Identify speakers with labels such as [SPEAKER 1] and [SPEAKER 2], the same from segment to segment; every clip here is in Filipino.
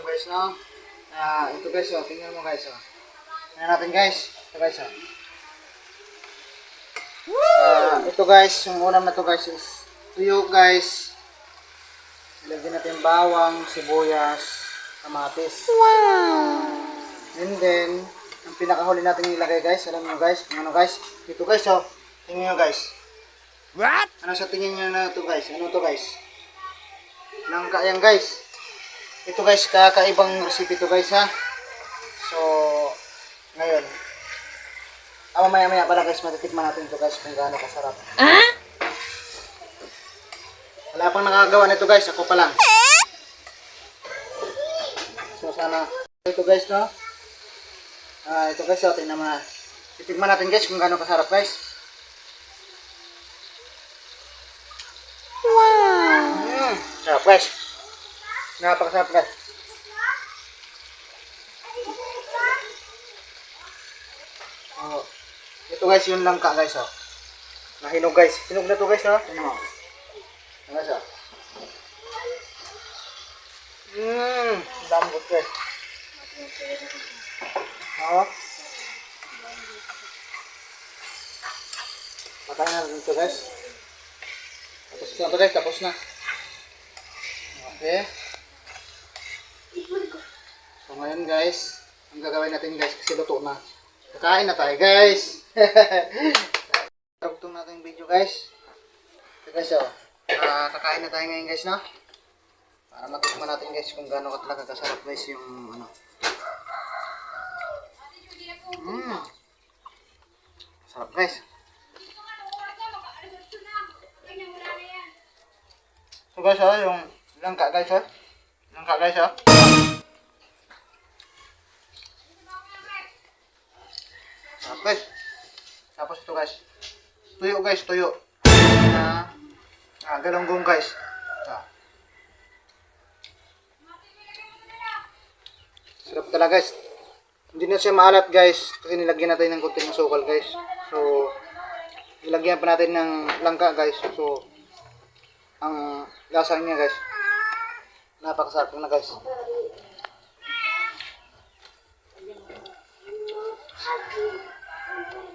[SPEAKER 1] ulam guys, no? Ito guys, oh, tingnan mo guys, oh. Tingnan natin guys. Ito guys, oh. Ito guys, yung ulam na to guys is tuyo guys. Ilagyan natin bawang, sibuyas, kamatis. Wow! And then, ang pinakahuli natin ilagay guys, alam nyo guys, kung ano guys? Ito guys, oh. Tingnan nyo guys.
[SPEAKER 2] What?
[SPEAKER 1] Ano sa tingin nyo na ito guys? Ano to guys? Langka yan guys. Ito guys, kakaibang recipe to guys ha. So, ngayon, mamaya pala guys, matitikman natin ito guys kung gaano kasarap. Wala pang nakagawa nito guys, ako pa lang. So, sana ito guys, no? Ito guys, so, tingnan mo na. Titikman natin guys kung gaano kasarap guys. Wow! Sarap guys. Napakasarap guys. Oh, ito guys yung langka guys, oh. Nahinog guys. Hinog na to guys, oh. Tingnan mo. Ano guys, oh. Lambot guys. Oh. Patayin na rin ito guys. Tapos na ito guys, tapos na. Okay. So ngayon guys, ang gagawin natin guys kasi luto na. Kakain na tayo guys. Tugtong natin yung video guys. So guys, oh. Kakain na tayo ngayon guys, no? Para matikman natin guys kung gaano ka talaga kasarap guys yung ano. Sarap guys. So guys, oh, yung langka guys, oh. Langka guys, oh. Sarap guys. Tapos ito guys. Tuyo guys, tuyo. Galunggong guys. Sarap talaga guys. Hindi na siya maalat guys. Kasi nilagyan natin ng kunting asukal guys. So, nilagyan pa natin ng langka guys. So, ang lasa niya guys, napakasarap na guys.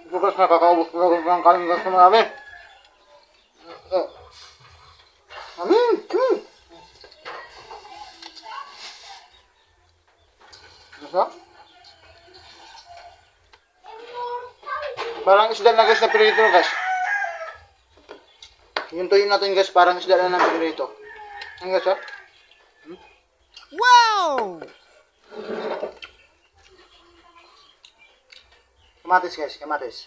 [SPEAKER 1] Ito guys, nakakaubos ko ng kain guys na marami. Ano? Parang isda na guys na pirito guys. Yung tuyo natin guys, parang isda na ng pirito. Ano guys, ha?
[SPEAKER 2] Wow!
[SPEAKER 1] Kamatis guys, kamatis.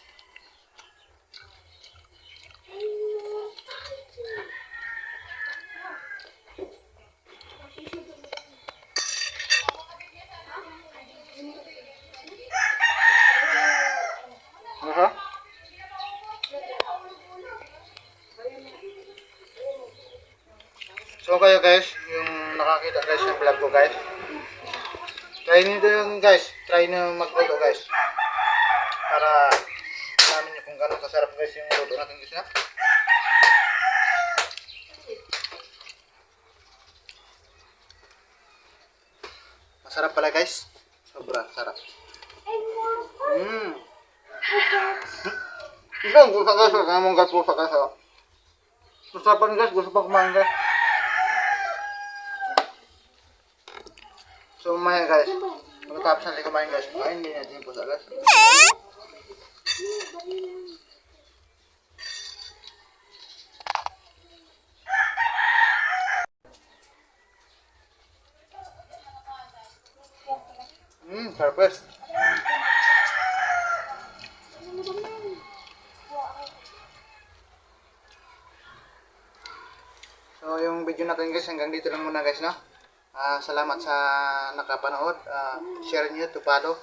[SPEAKER 1] Ano ha? So kayo guys, yung nakakita guys ng vlog ko guys, try nyo yun guys, try nyo magluto guys. Para namin nyo kung gano'ng kasarap guys yung luto natin guys na. Masarap pala guys, sobra sarap. Isang gusto guys, huwag namang guys gusto guys. Masapan guys, gusto pa kumain guys. So mamaya guys, pagkatapos natin kumain guys, kumain din natin yung pusa guys. Sarap guys. So yung video natin guys, hanggang dito lang muna guys, no? Salamat sa nakapanood. Share nyo to follow.